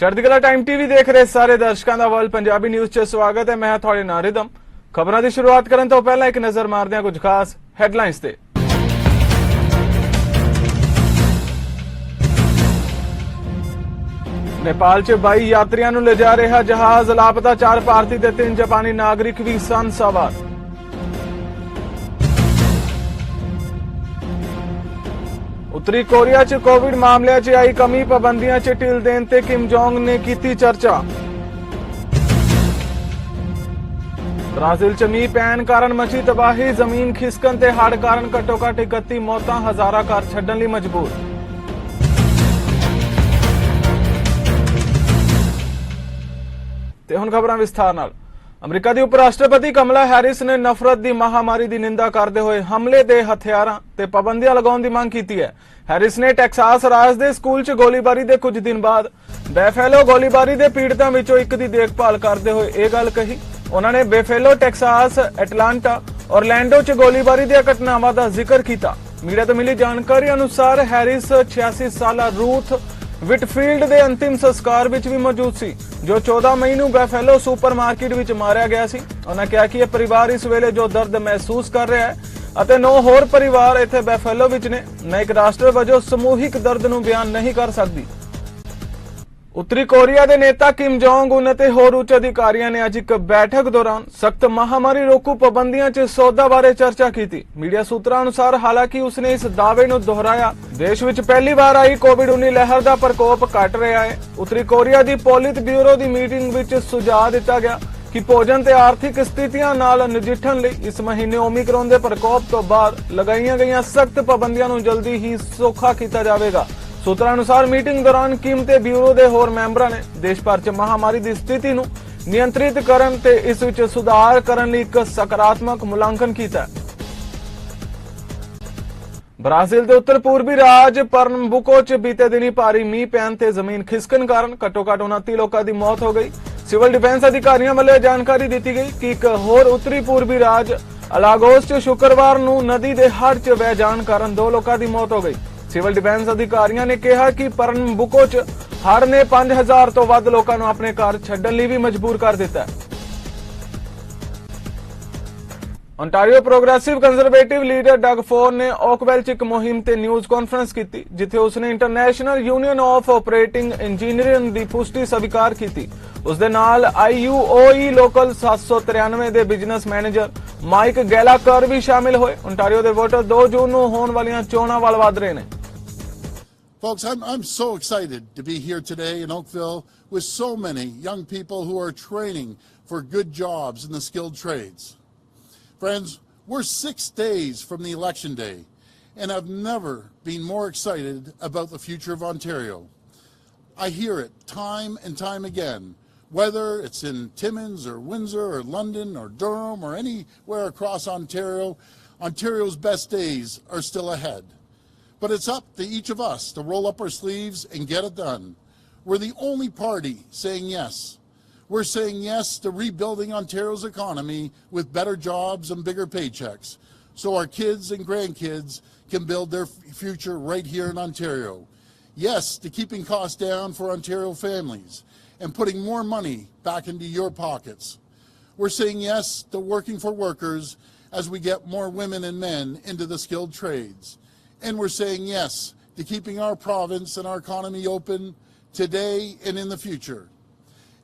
चढ़दी कला time TV देख रहे सारे दर्शकों का वर्ल्ड पंजाबी न्यूज़ च स्वागत है। मैं थोड़े नाल रिदम। खबरों की शुरुआत करने तो पहला एक नज़र मारदे हैं कुछ खास हैडलाइंस ते। नेपाल च 22 यात्रियों ले जा रहा जहाज, लापता 4 भारतीय ते 3 जापानी नागरिक भी सन सवार। उत्तरी कोरिया च कोविड मामलों च आई कमी, पाबंदियां च ढिल देने ते किम जोंग ने की चर्चा। ब्राजील च मींह पैण कारण मची तबाही, जमीन खिसकन ते हड़ कारण घट्टो घट 31 मौतां, हजारां घर छड्डण लई मजबूर। ते हुण खबरां विस्तार नाल। अमरीका की उपराष्ट्रपति कमला हैरिस ने नफरत की महामारी की निंदा करते हुए हमले के हथियारों ते पाबंदियां लगाने की मांग की है। हैरिस ने टैक्सास राज के स्कूल च गोलीबारी के कुछ दिन बाद बेफेलो गोलीबारी के पीड़ितों विचों एक की देखभाल करते हुए यह गल कही। उन्होंने बेफेलो, टैक्सास, एटलांटा, ऑरलैंडो च गोलीबारी दी घटनावां का जिक्र किया। मीडिया तो मिली जानकारी अनुसार हैरिस 86 साला रूथ विटफील्ड के अंतिम संस्कार विच भी मौजूद सी, जो 14 मई को बेफेलो सुपरमार्केट विच मारिया गया सी। उन्होंने कहा कि यह परिवार इस वेले जो दर्द महसूस कर रहा है अते 9 होर परिवार इत्थे बेफेलो विच ने, मैं एक राष्ट्र वजों समूहिक दर्द नूं बयान नहीं कर सकती। उत्तरी कोरिया के नेता किम जोंग उन ते होर उच्च अधिकारियों ने अज एक बैठक दौरान सख्त महामारी रोकू पाबंदियां च सौदा बारे चर्चा की। मीडिया सूत्रों अनुसार हालांकि उसने इस दावे नूं दोहराया, देश विच पहली बार आई कोविड-19 लहर का प्रकोप घट रहा है। उत्तरी कोरिया की पोलित ब्यूरो की मीटिंग विच सुझाव दिता गया कि भोजन ते आर्थिक स्थितियां नाल नजिठण लई इस महीने ओमिक्रॉन के प्रकोप तो बाद लगाईਆਂ गईਆਂ सख्त पाबंदियां नूं जल्दी ही सौखा किया जाएगा। सूत्रों अनुसार मीटिंग दौरान किम ते ब्यूरो के होर मैंबरों ने देश भर च महामारी की स्थिति नूं नियंत्रित करन ते इस विच सुधार करन लई एक सकारात्मक मूल्यांकन किया। ब्राजील के उत्तर पूर्वी राज परनबुको च बीते दिनी भारी मींह पैण ते जमीन खिसकन कारण घट्टो घट 29 लोगों की मौत हो गई। सिविल डिफेंस अधिकारियों वालों जानकारी दी गई कि एक होर उत्तरी पूर्वी राज अलागोस च शुक्रवार नूं नदी के हड़ च बह जाण कारण 2 लोगों की मौत हो गई। सिविल डिफेंस अधिकारियों ने कहा कि परनबुको च हड़ ने 5000 तो वध लोगों को अपने घर छड्डण लई भी मजबूर कर दिता है। ओंटारियो प्रोग्रेसिव कंजरवेटिव लीडर डग फोर ने ओकवेल च एक मुहिम ते न्यूज़ कॉन्फ्रेंस की, जिथे उसने international union of operating engineering की पुष्टि स्वीकार की। उसदे नाल IUOE लोकल 793 के बिजनेस मैनेजर माइक गैलाकर भी शामिल हुए। ओंटारियो के वोटर 2 जून नूं होण वालियां चोणां वल वध रहे ने। Folks, I'm so excited to be here today in Oakville with so many young people who are training for good jobs in the skilled trades. Friends, we're 6 days from the election day, and I've never been more excited about the future of Ontario. I hear it time and time again, whether it's in Timmins or Windsor or London or Durham or anywhere across Ontario, Ontario's best days are still ahead. But it's up to each of us to roll up our sleeves and get it done. We're the only party saying yes. We're saying yes to rebuilding Ontario's economy with better jobs and bigger paychecks, so our kids and grandkids can build their future right here in Ontario. Yes to keeping costs down for Ontario families and putting more money back into your pockets. We're saying yes to working for workers as we get more women and men into the skilled trades. And we're saying yes to keeping our province and our economy open today and in the future.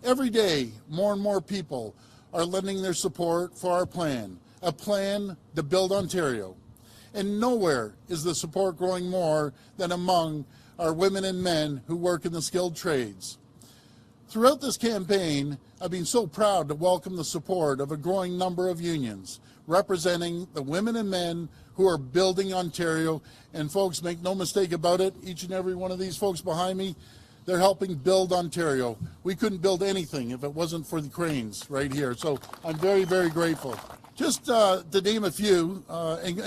Every day, more and more people are lending their support for our plan, a plan to build Ontario. And nowhere is the support growing more than among our women and men who work in the skilled trades. Throughout this campaign, I've been so proud to welcome the support of a growing number of unions representing the women and men who are building Ontario. And folks, make no mistake about it, each and every one of these folks behind me, they're helping build Ontario. We couldn't build anything if it wasn't for the cranes right here. So I'm very, very grateful. Just to name a few,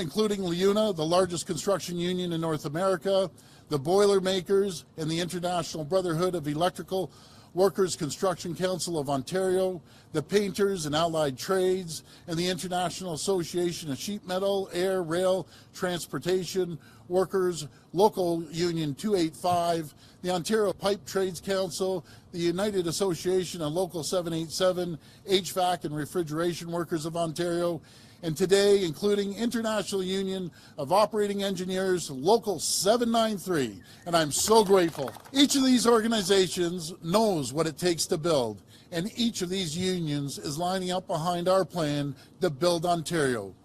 including LIUNA, the largest construction union in North America, the Boilermakers, and the International Brotherhood of Electrical Workers' Construction Council of Ontario, the Painters and Allied Trades, and the International Association of Sheet Metal, Air, Rail, Transportation Workers, Local Union 285, the Ontario Pipe Trades Council, the United Association of Local 787, HVAC and Refrigeration Workers of Ontario, and today including International Union of Operating Engineers, Local 793, and I'm so grateful. Each of these organizations knows what it takes to build, and each of these unions is lining up behind our plan to build Ontario.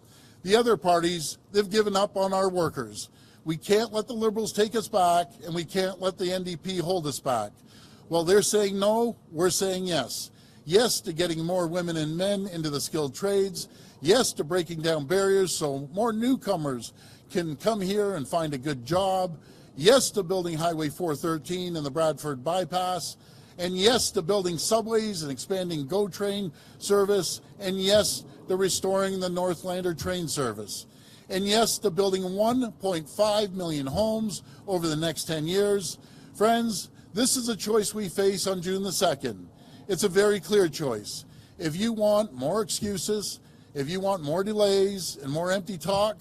The other parties, they've given up on our workers. We can't let the Liberals take us back, and we can't let the NDP hold us back. Well, they're saying no, we're saying yes. Yes to getting more women and men into the skilled trades. Yes to breaking down barriers so more newcomers can come here and find a good job. Yes to building Highway 413 and the Bradford Bypass. And yes to building subways and expanding GO train service. And yes to restoring the Northlander train service. And yes to building 1.5 million homes over the next 10 years. Friends, this is a choice we face on June the 2nd. It's a very clear choice. If you want more excuses, if you want more delays and more empty talk,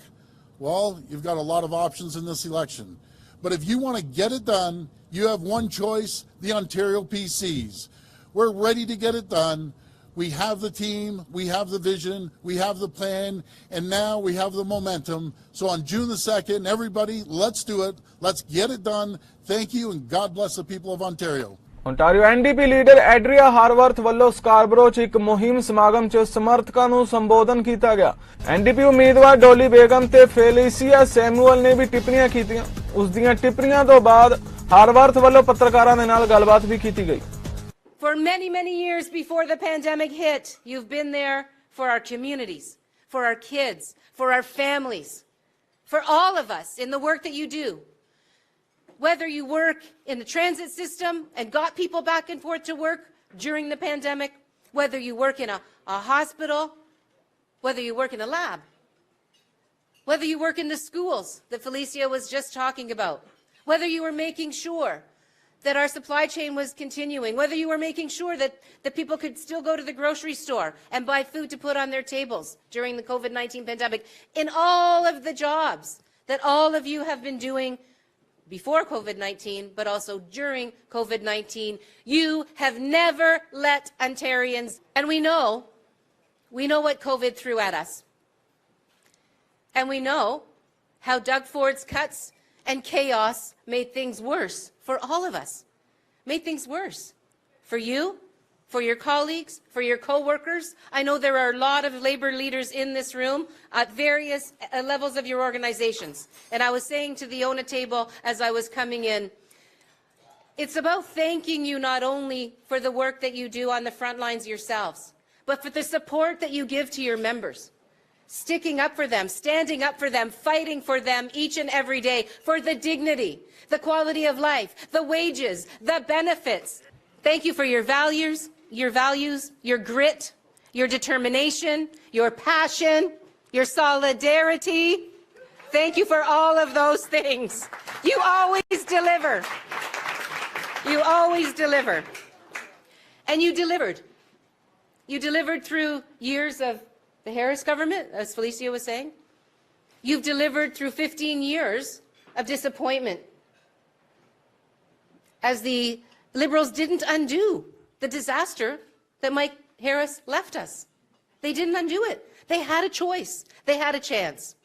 well, you've got a lot of options in this election. But if you want to get it done, you have one choice, the Ontario PCs. We're ready to get it done. We have the team, we have the vision, we have the plan, and now we have the momentum. So on June the 2nd, everybody, let's do it. Let's get it done. Thank you, and God bless the people of Ontario. Ontario NDP leader Andrea Horwath ਵੱਲੋਂ Scarborough 'ਚ ਇੱਕ ਮੁਹਿੰਮ ਸਮਾਗਮ 'ਚ ਸਮਰਥਕਾਂ ਨੂੰ ਸੰਬੋਧਨ ਕੀਤਾ ਗਿਆ। ਐਨਡੀਪੀ ਉਮੀਦਵਾਰ ਡੋਲੀ ਬੇਗਮ ਤੇ ਫੇਲੀਸੀਆ ਸੈਮੂਅਲ ਨੇ ਵੀ ਟਿੱਪਣੀਆਂ ਕੀਤੀਆਂ। ਉਸ ਦੀਆਂ ਟਿੱਪਣੀਆਂ ਤੋਂ ਬਾਅਦ ਹਾਰਵਰਥ ਵੱਲੋਂ ਪੱਤਰਕਾਰਾਂ ਦੇ ਨਾਲ ਗੱਲਬਾਤ ਵੀ ਕੀਤੀ ਗਈ। For many, many years before the pandemic hit, you've been there for our communities, for our kids, for our families, for all of us in the work that you do. Whether you work in the transit system and got people back and forth to work during the pandemic, whether you work in a hospital, whether you work in a lab, whether you work in the schools that Felicia was just talking about, whether you were making sure that our supply chain was continuing, whether you were making sure that people could still go to the grocery store and buy food to put on their tables during the COVID-19 pandemic, in all of the jobs that all of you have been doing before COVID-19, but also during COVID-19, you have never let Ontarians, and we know what COVID threw at us. And we know how Doug Ford's cuts and chaos made things worse for all of us, made things worse for you, for your colleagues, for your co-workers. I know there are a lot of labor leaders in this room at various levels of your organizations. And I was saying to the ONA table as I was coming in, it's about thanking you not only for the work that you do on the front lines yourselves, but for the support that you give to your members. Sticking up for them, standing up for them, fighting for them each and every day, for the dignity, the quality of life, the wages, the benefits. Thank you for your values, your grit, your determination, your passion, your solidarity. Thank you for all of those things. You always deliver. You always deliver. And you delivered. You delivered through years of the Harris government, as Felicia was saying. You've delivered through 15 years of disappointment, as the Liberals didn't undo the disaster that Mike Harris left us. They didn't undo it. They had a choice. They had a chance.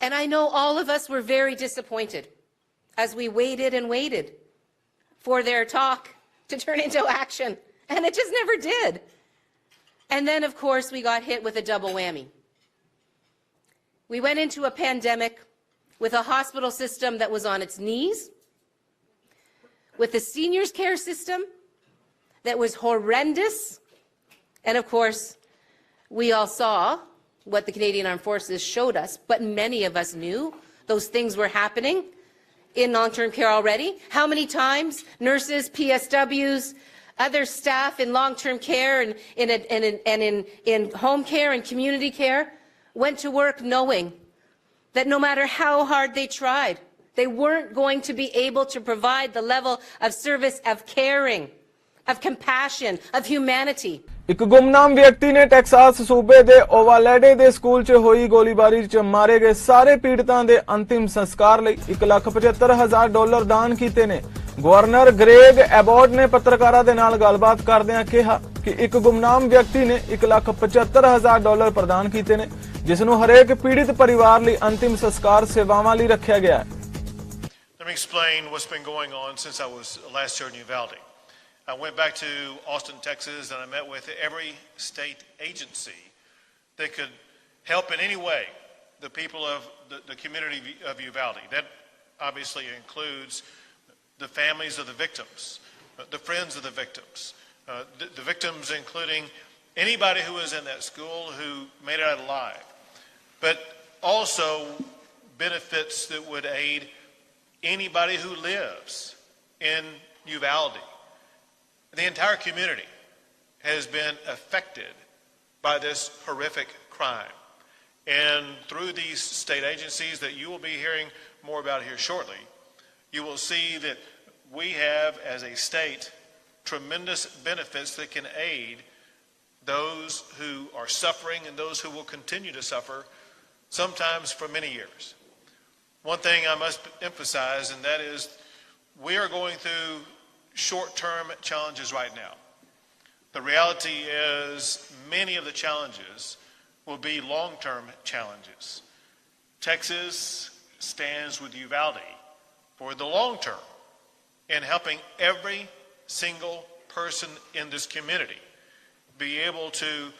And I know all of us were very disappointed as we waited and waited for their talk to turn into action. And it just never did. And then, of course, we got hit with a double whammy. We went into a pandemic with a hospital system that was on its knees, with a seniors care system that was horrendous. And of course, we all saw what the Canadian Armed Forces showed us, but many of us knew those things were happening in long-term care already. How many times nurses, PSWs, other staff in long-term care and in home care and community care went to work knowing that no matter how hard they tried, they weren't going to be able to provide the level of service of caring of compassion, of humanity. ਇੱਕ ਗੁੰਮਨਾਮ ਵਿਅਕਤੀ ਨੇ Texas ਸੂਬੇ ਦੇ ਓਵਾਲੇਡੇ ਦੇ school 'ਚ ਹੋਈ ਗੋਲੀਬਾਰੀ 'ਚ ਮਾਰੇ ਗਏ ਸਾਰੇ ਪੀੜਤਾਂ ਦੇ ਅੰਤਿਮ ਸੰਸਕਾਰ ਲਈ $1,75,000 ਦਾਨ ਕੀਤੇ ਨੇ। ਗਵਰਨਰ ਗ੍ਰੇਗ ਐਬੋਟ ਨੇ ਪੱਤਰਕਾਰਾਂ ਦੇ ਨਾਲ ਗੱਲਬਾਤ ਕਰਦਿਆਂ ਕਿਹਾ ਕਿ ਇੱਕ ਗੁੰਮਨਾਮ ਵਿਅਕਤੀ ਨੇ $1,75,000 ਪ੍ਰਦਾਨ ਕੀਤੇ ਨੇ, ਜਿਸ ਨੂੰ ਹਰੇਕ ਪੀੜਿਤ ਪਰਿਵਾਰ ਲਈ ਅੰਤਿਮ ਸੰਸਕਾਰ ਸੇਵਾਵਾਂ ਲਈ ਰੱਖਿਆ ਗਿਆ ਹੈ। Let me explain what's been going on since I was last here in Uvalde. I went back to Austin, Texas, and I met with every state agency that could help in any way the people of the community of Uvalde. That obviously includes the families of the victims, the friends of the victims, the victims including anybody who was in that school who made it out alive, but also benefits that would aid anybody who lives in Uvalde. The entire community has been affected by this horrific crime. And through these state agencies that you will be hearing more about here shortly, you will see that we have, as a state, tremendous benefits that can aid those who are suffering and those who will continue to suffer, sometimes for many years. One thing I must emphasize, and that is we are going through short-term challenges right now. The reality is many of the challenges will be long-term challenges. Texas stands with Uvalde for the long term in helping every single person in this community be able to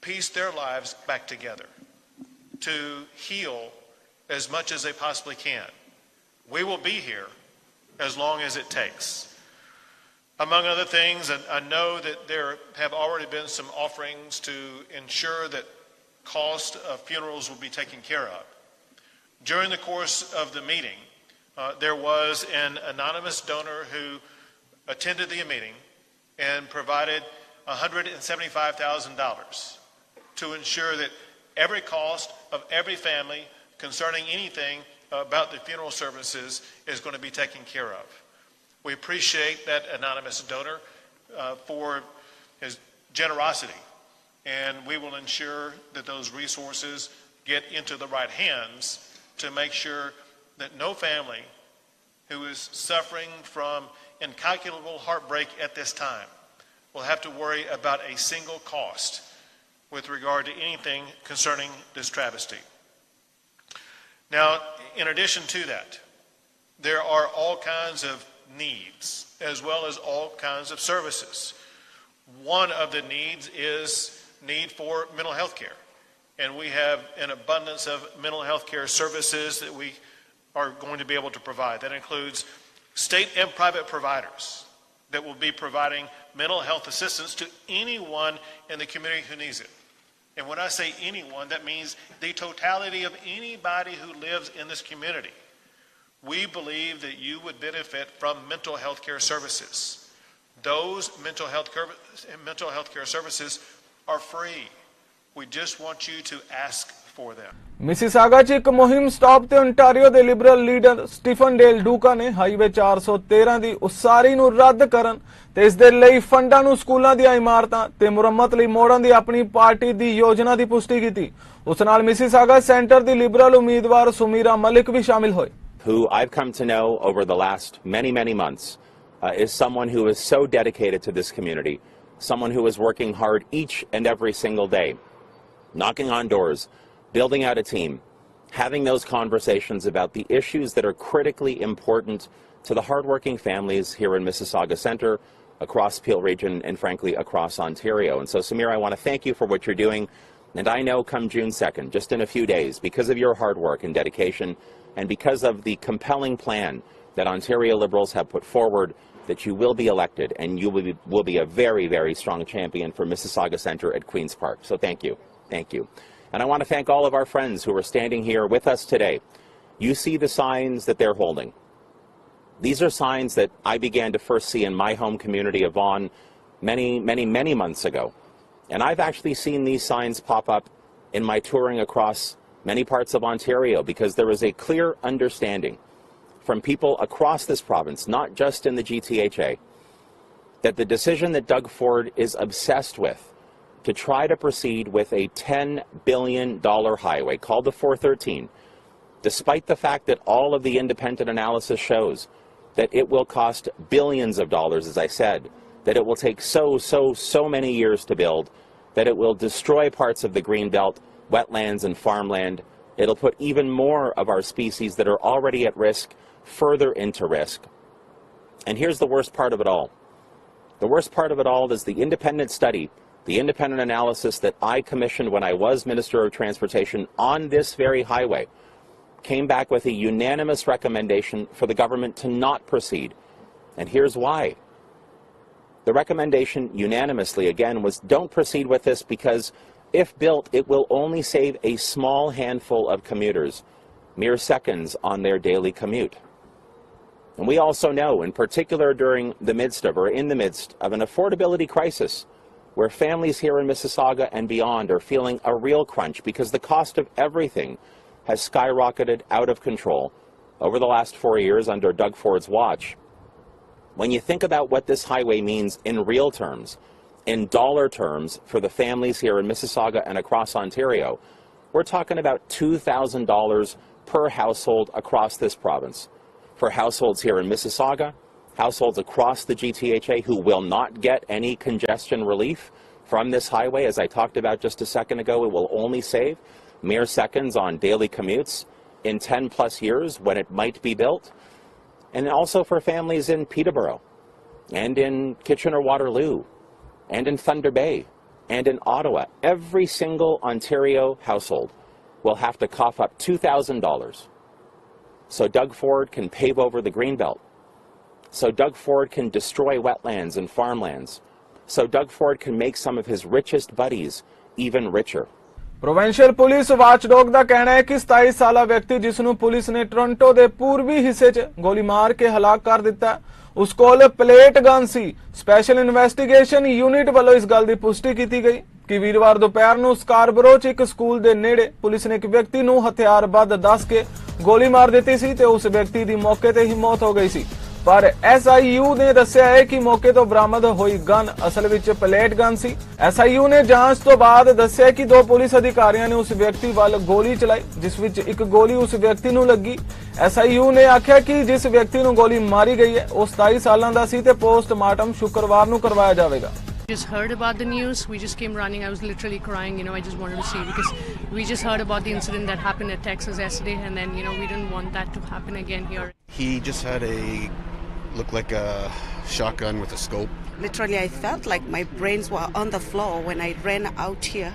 piece their lives back together, to heal as much as they possibly can. We will be here as long as it takes. Among other things, I know that there have already been some offerings to ensure that cost of funerals will be taken care of. During the course of the meeting, there was an anonymous donor who attended the meeting and provided $175,000 to ensure that every cost of every family concerning anything about the funeral services is going to be taken care of. We appreciate that anonymous donor for his generosity, and we will ensure that those resources get into the right hands to make sure that no family who is suffering from incalculable heartbreak at this time will have to worry about a single cost with regard to anything concerning this travesty. Now, in addition to that, there are all kinds of needs as well as all kinds of services. One of the needs is need for mental health care, and we have an abundance of mental health care services that we are going to be able to provide. That includes state and private providers that will be providing mental health assistance to anyone in the community who needs it. And when I say anyone, that means the totality of anybody who lives in this community. We believe that you would benefit from mental health care services. Those mental health care services are free. We just want you to ask for them. Mississauga 'ਚ ਇੱਕ ਮੁਹਿੰਮ stop ਤੇ Ontario ਦੇ Liberal leader Stephen Del ਡੂਕਾ ਨੇ highway 413 ਦੀ ਉਸਾਰੀ ਨੂੰ ਰੱਦ ਕਰਨ ਤੇ ਇਸ ਦੇ ਲਈ ਫੰਡਾਂ ਨੂੰ ਸਕੂਲਾਂ ਦੀਆਂ ਇਮਾਰਤਾਂ ਤੇ ਮੁਰੰਮਤ ਲਈ ਮੋੜਨ ਦੀ ਆਪਣੀ ਪਾਰਟੀ ਦੀ ਯੋਜਨਾ ਦੀ ਪੁਸ਼ਟੀ ਕੀਤੀ। ਉਸ ਨਾਲ ਮਿਸੀਸਾਗਾ ਸੈਂਟਰ ਦੀ ਲਿਬਰਲ ਉਮੀਦਵਾਰ ਸੁਮੀਰਾ ਮਲਿਕ ਵੀ ਸ਼ਾਮਿਲ ਹੋਏ। Who I've come to know over the last many months is someone who is so dedicated to this community, someone who is working hard each and every single day, knocking on doors, building out a team, having those conversations about the issues that are critically important to the hardworking families here in Mississauga Centre, across Peel Region, and frankly across Ontario. And so Samir, I want to thank you for what you're doing, and I know come June 2nd, just in a few days, because of your hard work and dedication, and because of the compelling plan that Ontario Liberals have put forward, that you will be elected and you will be a very strong champion for Mississauga Centre at Queen's Park. So thank you. Thank you. And I want to thank all of our friends who are standing here with us today. You see the signs that they're holding. These are signs that I began to first see in my home community of Vaughan many months ago. And I've actually seen these signs pop up in my touring across many parts of Ontario, because there is a clear understanding from people across this province, not just in the GTHA, that the decision that Doug Ford is obsessed with to try to proceed with a $10 billion highway called the 413, despite the fact that all of the independent analysis shows that it will cost billions of dollars, as I said, that it will take so many years to build, that it will destroy parts of the greenbelt, wetlands and farmland. It'll put even more of our species that are already at risk further into risk. And here's the worst part of it all. The worst part of it all is the independent study, the independent analysis that I commissioned when I was Minister of Transportation on this very highway came back with a unanimous recommendation for the government to not proceed. And here's why. The recommendation unanimously, again, was don't proceed with this because if built, it will only save a small handful of commuters, mere seconds on their daily commute. And we also know, in particular during the midst of, or in the midst of an affordability crisis, where families here in Mississauga and beyond are feeling a real crunch because the cost of everything has skyrocketed out of control over the last 4 years under Doug Ford's watch. When you think about what this highway means in real terms, in dollar terms for the families here in Mississauga and across Ontario, we're talking about $2,000 per household across this province. For households here in Mississauga, households across the GTHA who will not get any congestion relief from this highway, as I talked about just a second ago, it will only save mere seconds on daily commutes in 10 plus years when it might be built. And also for families in Peterborough and in Kitchener-Waterloo and in Thunder Bay and in Ottawa. Every single Ontario household will have to cough up $2,000 so Doug Ford can pave over the Greenbelt, so Doug Ford can destroy wetlands and farmlands, so Doug Ford can make some of his richest buddies even richer. Provincial police watchdog ਦਾ ਕਹਿਣਾ ਹੈ ਕਿ 27 ਸਾਲਾ ਵਿਅਕਤੀ ਜਿਸ ਨੂੰ police ਨੇ Toronto ਦੇ ਪੂਰਬੀ ਹਿੱਸੇ 'ਚ ਗੋਲੀ ਮਾਰ ਕੇ ਹਲਾਕ ਕਰ ਦਿੱਤਾ, ਉਸ ਕੋਲ ਪਲੇਟ ਗਨ ਸੀ। ਸਪੈਸ਼ਲ ਇਨਵੈਸਟੀਗੇਸ਼ਨ ਯੂਨਿਟ ਵੱਲੋਂ ਇਸ ਗੱਲ ਦੀ ਪੁਸ਼ਟੀ ਕੀਤੀ ਗਈ ਕਿ ਵੀਰਵਾਰ ਦੁਪਹਿਰ ਨੂੰ ਸਕਾਰਬਰੋ 'ਚ ਇੱਕ ਸਕੂਲ ਦੇ ਨੇੜੇ ਪੁਲਿਸ ਨੇ ਇੱਕ ਵਿਅਕਤੀ ਨੂੰ ਹਥਿਆਰਬੰਦ ਦੱਸ ਕੇ ਗੋਲੀ ਮਾਰ ਦਿੱਤੀ ਸੀ ਤੇ ਉਸ ਵਿਅਕਤੀ ਦੀ ਮੌਕੇ ਤੇ ਹੀ ਮੌਤ ਹੋ ਗਈ ਸੀ। पर SIU ने दस्सिया है कि मौके तो बरामद हुई गन असल विच पलेट गन सी। SIU ने जांच तो बाद दस्सिया कि 2 पुलिस अधिकारियों ने उस व्यक्ति वाल गोली चलाई जिस विच एक गोली उस व्यक्ति नूं लगी। SIU ने आख्या कि जिस व्यक्ति नूं गोली मारी गई है वो 27 सालां दा सी ते पोस्टमार्टम शुक्रवार नूं करवाया जाएगा। Just heard about the news. We just came running. I was literally crying. I just wanted to see because we just heard about the incident that happened at Texas yesterday, and then we didn't want that to happen again here. He just had looked like a shotgun with a scope. Literally, I felt like my brains were on the floor when I ran out here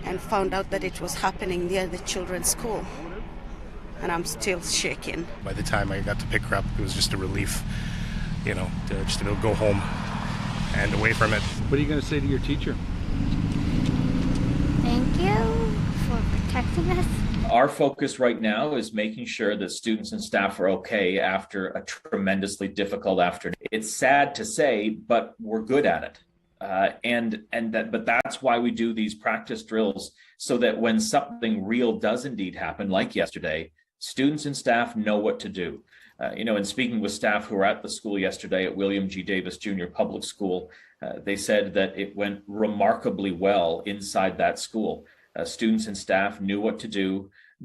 and found out that it was happening near the children's school. And I'm still shaking. By the time I got to pick her up, it was just a relief, to just to be able to go home and away from it. What are you going to say to your teacher? Thank you for protecting us. Our focus right now is making sure that students and staff are okay after a tremendously difficult afternoon. It's sad to say, but we're good at it. But that's why we do these practice drills so that when something real does indeed happen, like yesterday, students and staff know what to do. In speaking with staff who were at the school yesterday at William G. Davis Jr. Public School, they said that it went remarkably well inside that school. Students and staff knew what to do.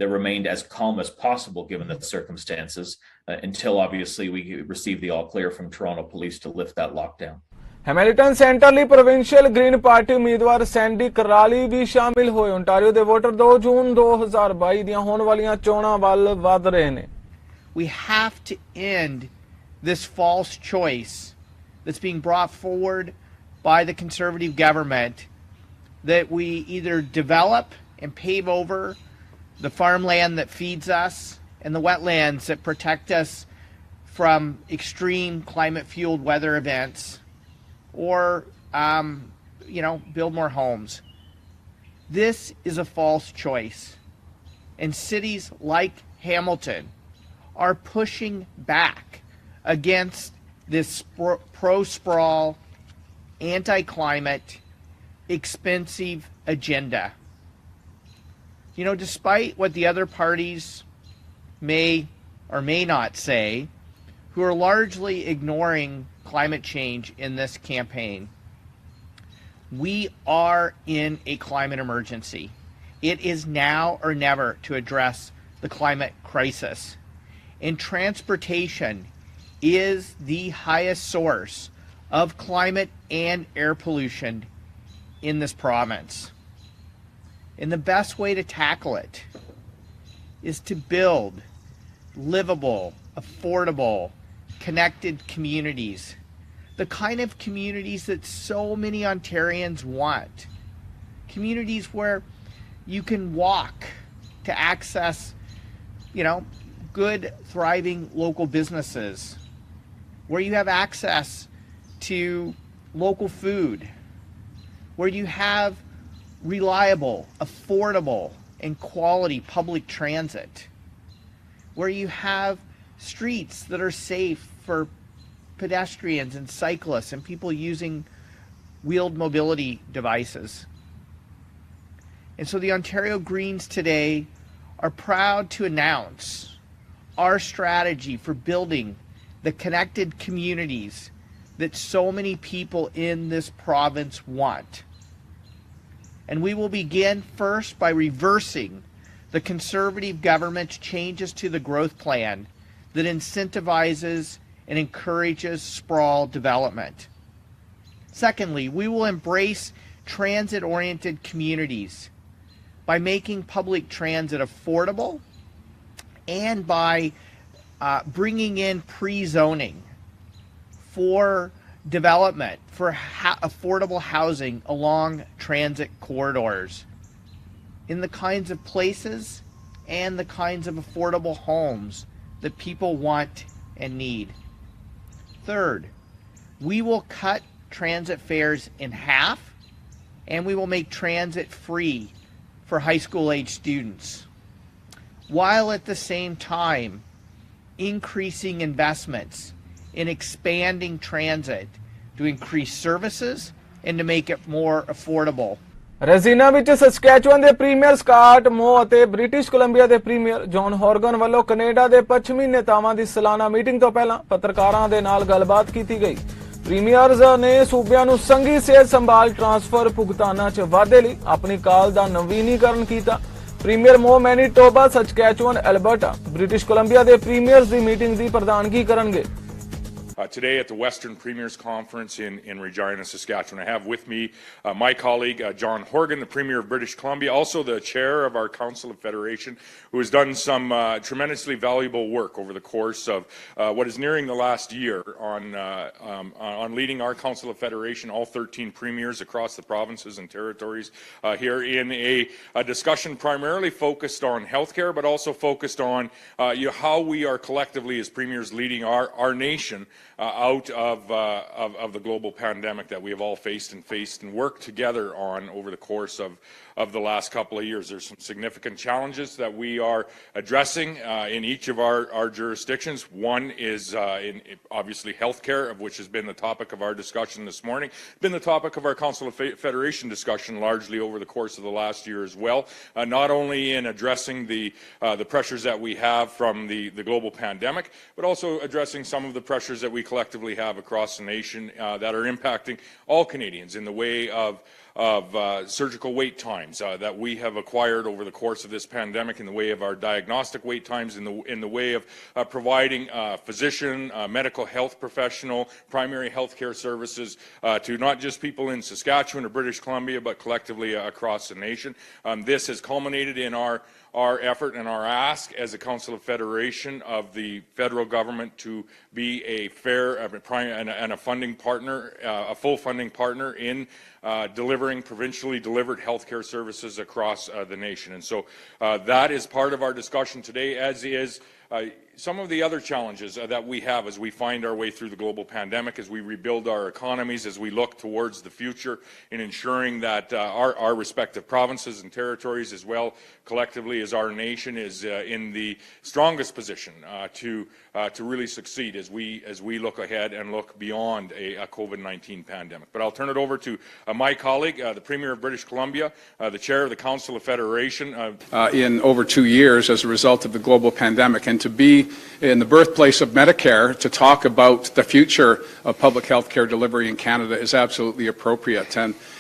They remained as calm as possible given the circumstances until obviously we received the all clear from Toronto Police to lift that lockdown. Hamilton centre ਲਈ provincial green party ਉਮੀਦਵਾਰ Sandy ਕਰਾਲੀ ਵੀ ਸ਼ਾਮਿਲ ਹੋਏ। Ontario ਦੇ voter 2 ਜੂਨ 2022 ਦੀਆਂ ਹੋਣ ਵਾਲੀਆਂ ਚੋਣਾਂ ਵੱਲ ਵਧ ਰਹੇ ਨੇ। We have to end this false choice that's being brought forward by the Conservative government that we either develop and pave over the farmland that feeds us and the wetlands that protect us from extreme climate-fueled weather events, or, build more homes. This is a false choice. And cities like Hamilton are pushing back against this pro-sprawl, anti-climate, expensive agenda. Despite what the other parties may or may not say, who are largely ignoring climate change in this campaign. We are in a climate emergency. It is now or never to address the climate crisis. And transportation is the highest source of climate and air pollution in this province. And the best way to tackle it is to build livable, affordable, connected communities. The kind of communities that so many Ontarians want. Communities where you can walk to access, good, thriving local businesses. Where you have access to local food. Where you have reliable, affordable, and quality public transit. Where you have streets that are safe for pedestrians and cyclists and people using wheeled mobility devices. And so the Ontario Greens today are proud to announce our strategy for building the connected communities that so many people in this province want. And we will begin first by reversing the Conservative government's changes to the growth plan that incentivizes and encourages sprawl development. Secondly, we will embrace transit-oriented communities by making public transit affordable and by bringing in pre-zoning for development for affordable housing along transit corridors in the kinds of places and the kinds of affordable homes that people want and need. Third, we will cut transit fares in half, and we will make transit free for high school age students, while at the same time increasing investments in expanding transit to increase services and to make it more affordable. ਰੈਜ਼ੀਨਾ ਵਿੱਚ Saskatchewan ਦੇ premier Scott ਮੋ ਅਤੇ British Columbia ਦੇ premier John ਹੌਰਗਨ ਵੱਲੋਂ Canada ਦੇ ਪੱਛਮੀ ਨੇਤਾਵਾਂ ਦੀ ਸਾਲਾਨਾ ਮੀਟਿੰਗ ਤੋਂ ਪਹਿਲਾਂ ਪੱਤਰਕਾਰਾਂ ਦੇ ਨਾਲ ਗੱਲਬਾਤ ਕੀਤੀ ਗਈ। ਪ੍ਰੀਮੀਅਰਜ਼ ਨੇ ਸੂਬਿਆਂ ਨੂੰ ਸੰਘੀ ਸਿਹਤ ਸੰਭਾਲ ਟ੍ਰਾਂਸਫਰ ਭੁਗਤਾਨਾਂ 'ਚ ਵਾਧੇ ਲਈ ਆਪਣੀ ਕਾਲ ਦਾ ਨਵੀਨੀਕਰਨ ਕੀਤਾ। Premier Moe Manitoba, Saskatchewan, Alberta, British Columbia ਦੇ ਪ੍ਰੀਮੀਅਰਜ਼ ਦੀ ਮੀਟਿੰਗ ਦੀ ਪ੍ਰਧਾਨਗੀ ਕਰਨਗੇ। Today at the Western Premiers Conference in Regina, Saskatchewan, I have with me my colleague John Horgan, the Premier of British Columbia, also the Chair of our Council of Federation, who has done some tremendously valuable work over the course of what is nearing the last year on leading our Council of Federation, all 13 premiers across the provinces and territories here in a discussion primarily focused on healthcare, but also focused on how we are collectively as premiers leading our nation out of the global pandemic that we have all faced and worked together on over the course of the last couple of years. There's some significant challenges that we are addressing in each of our jurisdictions. One is in obviously healthcare, of which has been the topic of our discussion this morning, been the topic of our Council of Federation discussion largely over the course of the last year as well, not only in addressing the pressures that we have from the global pandemic, but also addressing some of the pressures that we collectively have across the nation that are impacting all Canadians in the way of surgical wait times that we have acquired over the course of this pandemic, in the way of our diagnostic wait times, in the way of providing physician, medical health professional, primary health care services to not just people in Saskatchewan or British Columbia, but collectively across the nation. This has culminated in our effort and our ask as a Council of Federation of the federal government to be a fair and a funding partner, a full funding partner in delivering provincially delivered healthcare services across the nation. And so that is part of our discussion today, as is some of the other challenges that we have as we find our way through the global pandemic, as we rebuild our economies, as we look towards the future in ensuring that our respective provinces and territories, as well collectively as our nation, is in the strongest position to really succeed as we look ahead and look beyond a COVID-19 pandemic. But I'll turn it over to my colleague, the Premier of British Columbia, the Chair of the Council of Federation. In over 2 years as a result of the global pandemic, and and to be in the birthplace of Medicare to talk about the future of public health care delivery in Canada is absolutely appropriate.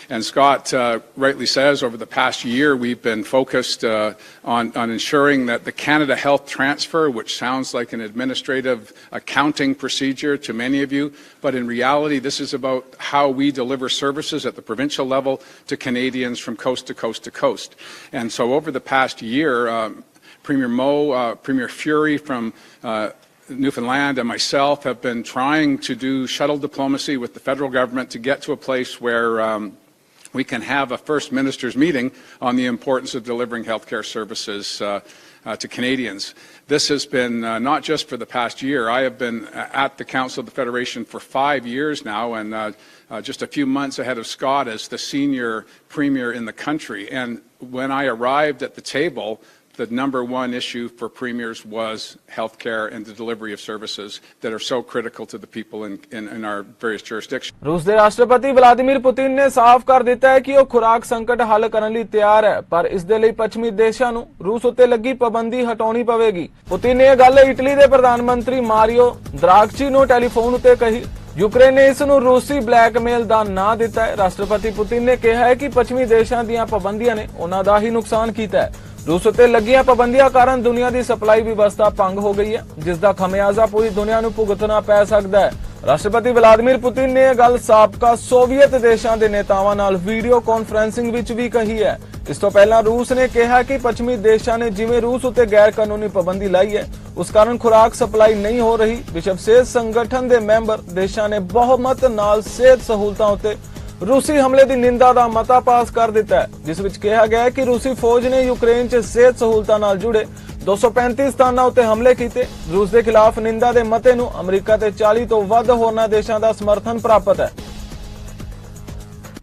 And Scott rightly says, over the past year, we've been focused on ensuring that the Canada Health Transfer, which sounds like an administrative accounting procedure to many of you, but in reality, this is about how we deliver services at the provincial level to Canadians from coast to coast to coast. And so over the past year, Premier Moe, Premier Fury from Newfoundland and myself have been trying to do shuttle diplomacy with the federal government to get to a place where we can have a First Minister's meeting on the importance of delivering healthcare services to Canadians. This has been not just for the past year. I have been at the Council of the Federation for 5 years now, and just a few months ahead of Scott as the senior premier in the country. And when I arrived at the table, the number one issue for premiers was healthcare and the delivery of services that are so critical to the people in our various jurisdictions. रूस ਦੇ ਰਾਸ਼ਟਰਪਤੀ Vladimir Putin ਨੇ ਸਾਫ਼ ਕਰ ਦਿੱਤਾ ਹੈ ਕਿ ਉਹ ਖੁਰਾਕ ਸੰਕਟ ਹੱਲ ਕਰਨ ਲਈ ਤਿਆਰ ਹੈ, ਪਰ ਇਸ ਦੇ ਲਈ ਪੱਛਮੀ ਦੇਸ਼ਾਂ ਨੂੰ ਰੂਸ ਉੱਤੇ ਲੱਗੀ ਪਾਬੰਦੀ ਹਟਾਉਣੀ ਪਵੇਗੀ। ਪੁਤਿਨ ਨੇ ਇਹ ਗੱਲ ਇਟਲੀ ਦੇ ਪ੍ਰਧਾਨ ਮੰਤਰੀ ਮਾਰੀਓ ਦਰਾਗਚੀ ਨੂੰ ਟੈਲੀਫੋਨ ਉੱਤੇ ਕਹੀ। यूक्रेन ने इस ਨੂੰ रूसी ब्लैकमेल ਦਾ ਨਾਂ ਦਿੱਤਾ ਹੈ। ਰਾਸ਼ਟਰਪਤੀ ਪੁਤਿਨ ਨੇ ਕਿਹਾ ਹੈ ਕਿ ਪੱਛਮੀ ਦੇਸ਼ਾਂ ਦੀਆਂ ਪਾਬੰਦੀਆਂ ਨੇ ਉਹਨਾਂ ਦਾ ਹੀ ਨੁਕਸਾਨ ਕੀਤਾ ਹੈ। रूस उत्ते लगियां पाबंदियां कारण दुनिया की सप्लाई व्यवस्था भंग हो गई है, जिसका खमियाजा पूरी दुनिया नूं भुगतना पै सकदा है। राष्ट्रपति व्लादिमीर पुतिन ने यह गल साबका सोवियत देशों के नेतावां नाल वीडियो कॉन्फ्रेंसिंग विच भी कही है। इस तो पहला रूस ने कहा कि पश्चिमी देशों ने जिवें रूस उत्ते गैर कानूनी पाबंदी लाई है, उस कारण खुराक सप्लाई नहीं हो रही। विश्व सेहत संगठन के मैंबर देशों ने बहुमत नाल सेहत सहूलतां उत्ते रूसी हमले की निंदा का मता पास कर दिता है, जिस विच कहा गया है कि रूसी फौज ने यूक्रेन च सेहत सहूलतां नाल जुड़े 235 स्थानां उत्ते हमले कीते। रूस के खिलाफ निंदा के मते नूं अमरीका ते 40 तो वध होरनां देशां दा समर्थन प्राप्त है।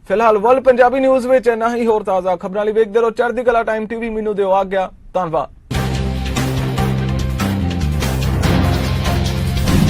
फिलहाल वर्ल्ड पंजाबी न्यूज़ विच इन्ना ही। होर ताज़ा खबरां लई वेखदे रहो चढ़दी कला टाइम टीवी। मैनूं दिओ आग्या। धन्नवाद।